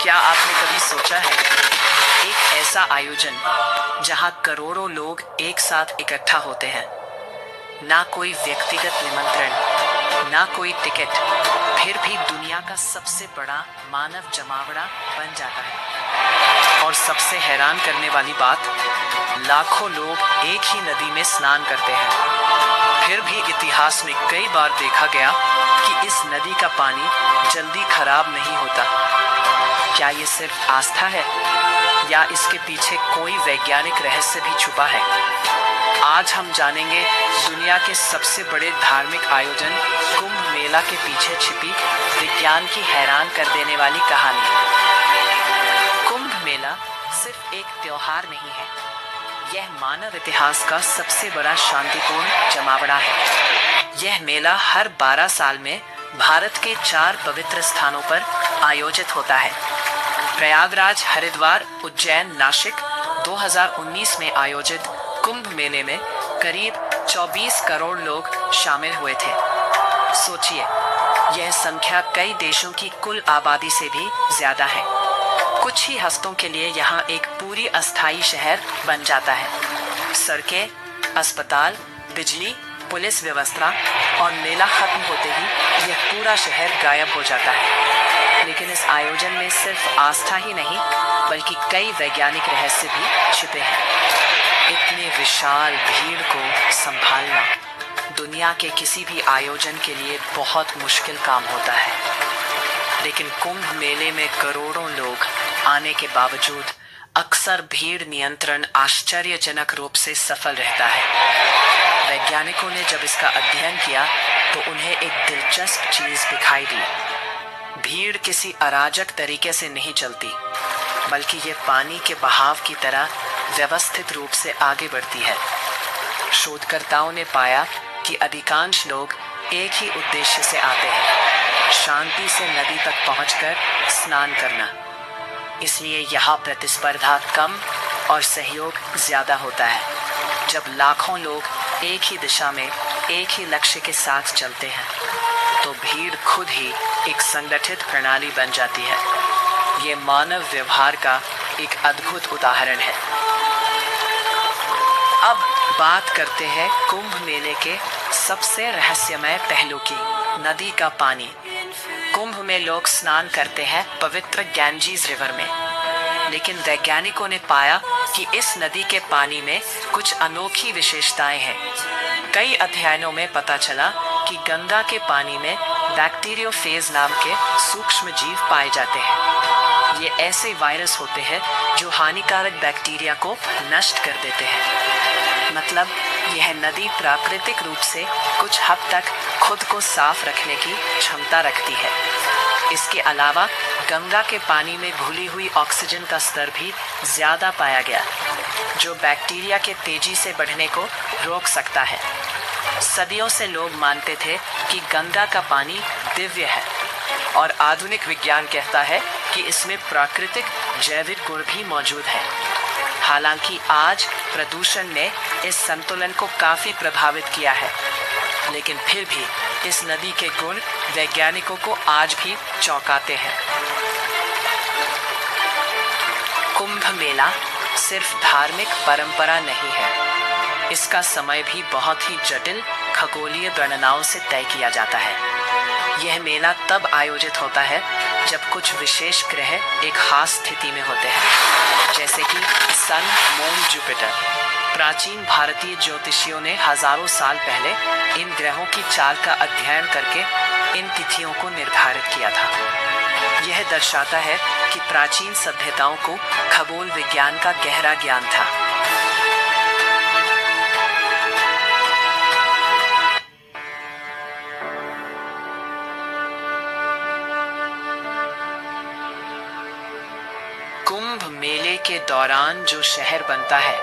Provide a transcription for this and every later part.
क्या आपने कभी सोचा है, एक ऐसा आयोजन जहां करोड़ों लोग एक साथ इकट्ठा होते हैं, ना कोई व्यक्तिगत निमंत्रण, ना कोई टिकट, फिर भी दुनिया का सबसे बड़ा मानव जमावड़ा बन जाता है। और सबसे हैरान करने वाली बात, लाखों लोग एक ही नदी में स्नान करते हैं। फिर भी इतिहास में कई बार देखा गया कि इस नदी का पानी जल्दी खराब नहीं होता। क्या ये सिर्फ आस्था है या इसके पीछे कोई वैज्ञानिक रहस्य भी छुपा है? आज हम जानेंगे दुनिया के सबसे बड़े धार्मिक आयोजन कुंभ मेला के पीछे छिपी विज्ञान की हैरान कर देने वाली कहानी। कुंभ मेला सिर्फ एक त्योहार नहीं है, यह मानव इतिहास का सबसे बड़ा शांतिपूर्ण जमावड़ा है। यह मेला हर 12 साल में भारत के 4 पवित्र स्थानों पर आयोजित होता है। प्रयागराज, हरिद्वार, उज्जैन, नासिक। 2019 में आयोजित कुंभ मेले में करीब 24 करोड़ लोग शामिल हुए थे। सोचिए, यह संख्या कई देशों की कुल आबादी से भी ज्यादा है। कुछ ही हफ्तों के लिए यहाँ एक पूरी अस्थायी शहर बन जाता है। सड़कें, अस्पताल, बिजली, पुलिस व्यवस्था और मेला खत्म होते ही यह पूरा शहर गायब हो जाता है। लेकिन इस आयोजन में सिर्फ आस्था ही नहीं, बल्कि कई वैज्ञानिक रहस्य भी छिपे हैं। इतने विशाल भीड़ को संभालना दुनिया के किसी भी आयोजन के लिए बहुत मुश्किल काम होता है। लेकिन कुंभ मेले में करोड़ों लोग आने के बावजूद अक्सर भीड़ नियंत्रण आश्चर्यजनक रूप से सफल रहता है। वैज्ञानिकों ने जब इसका अध्ययन किया तो उन्हें एक दिलचस्प चीज दिखाई दी। भीड़ किसी अराजक तरीके से नहीं चलती, बल्कि ये पानी के बहाव की तरह व्यवस्थित रूप से आगे बढ़ती है। शोधकर्ताओं ने पाया कि अधिकांश लोग एक ही उद्देश्य से आते हैं, शांति से नदी तक पहुंचकर स्नान करना। इसलिए यहाँ प्रतिस्पर्धा कम और सहयोग ज्यादा होता है। जब लाखों लोग एक ही दिशा में एक ही लक्ष्य के साथ चलते हैं, तो भीड़ खुद ही एक संगठित प्रणाली बन जाती है। ये मानव व्यवहार का एक अद्भुत उदाहरण है। अब बात करते हैं कुंभ मेले के सबसे रहस्यमय पहलू की, नदी का पानी। कुंभ में लोग स्नान करते हैं पवित्र गैंजीज रिवर में, लेकिन वैज्ञानिकों ने पाया कि इस नदी के पानी में कुछ अनोखी विशेषताएं हैं। कई अध्ययनों में पता चला कि गंगा के पानी में बैक्टीरियोफेज नाम के सूक्ष्म जीव पाए जाते हैं। ये ऐसे वायरस होते हैं जो हानिकारक बैक्टीरिया को नष्ट कर देते हैं। मतलब यह नदी प्राकृतिक रूप से कुछ हद तक खुद को साफ रखने की क्षमता रखती है। इसके अलावा गंगा के पानी में घुली हुई ऑक्सीजन का स्तर भी ज्यादा पाया गया, जो बैक्टीरिया के तेजी से बढ़ने को रोक सकता है। सदियों से लोग मानते थे कि गंगा का पानी दिव्य है, और आधुनिक विज्ञान कहता है कि इसमें प्राकृतिक जैविक गुण भी मौजूद है। हालांकि आज प्रदूषण ने इस संतुलन को काफी प्रभावित किया है, लेकिन फिर भी इस नदी के गुण वैज्ञानिकों को आज भी चौंकाते हैं। कुंभ मेला सिर्फ धार्मिक परंपरा नहीं है, इसका समय भी बहुत ही जटिल खगोलीय गणनाओं से तय किया जाता है। यह मेला तब आयोजित होता है जब कुछ विशेष ग्रह एक खास स्थिति में होते हैं, जैसे कि सन, मून, जुपिटर। प्राचीन भारतीय ज्योतिषियों ने हजारों साल पहले इन ग्रहों की चाल का अध्ययन करके इन तिथियों को निर्धारित किया था। यह दर्शाता है कि प्राचीन सभ्यताओं को खगोल विज्ञान का गहरा ज्ञान था। कुंभ मेले के दौरान जो शहर बनता है,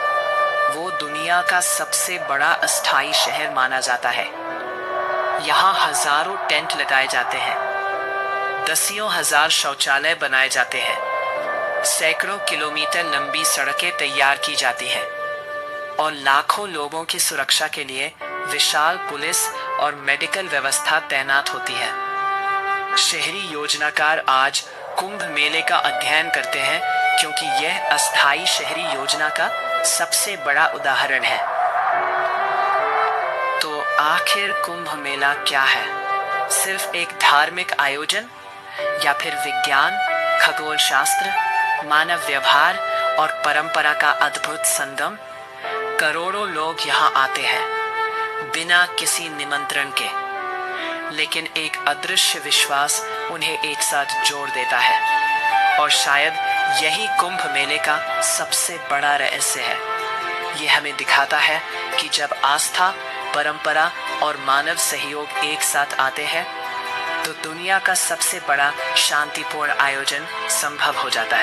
वो दुनिया का सबसे बड़ा अस्थायी शहर माना जाता है। यहाँ हजारों टेंट लगाए जाते हैं, दसियों हजार शौचालय बनाए जाते हैं, सैकड़ों किलोमीटर लंबी सड़कें तैयार की जाती है, और लाखों लोगों की सुरक्षा के लिए विशाल पुलिस और मेडिकल व्यवस्था तैनात होती है। शहरी योजनाकार आज कुंभ मेले का अध्ययन करते हैं क्योंकि यह अस्थायी शहरी योजना का सबसे बड़ा उदाहरण है। तो आखिर कुंभ मेला क्या है? सिर्फ एक धार्मिक आयोजन या फिर विज्ञान, खगोल शास्त्र, मानव व्यवहार और परंपरा का अद्भुत संगम? करोड़ों लोग यहाँ आते हैं बिना किसी निमंत्रण के, लेकिन एक अदृश्य विश्वास उन्हें एक साथ जोड़ देता है। और शायद यही कुंभ मेले का सबसे बड़ा रहस्य है। ये हमें दिखाता है कि जब आस्था, परंपरा और मानव सहयोग एक साथ आते हैं तो दुनिया का सबसे बड़ा शांतिपूर्ण आयोजन संभव हो जाता है।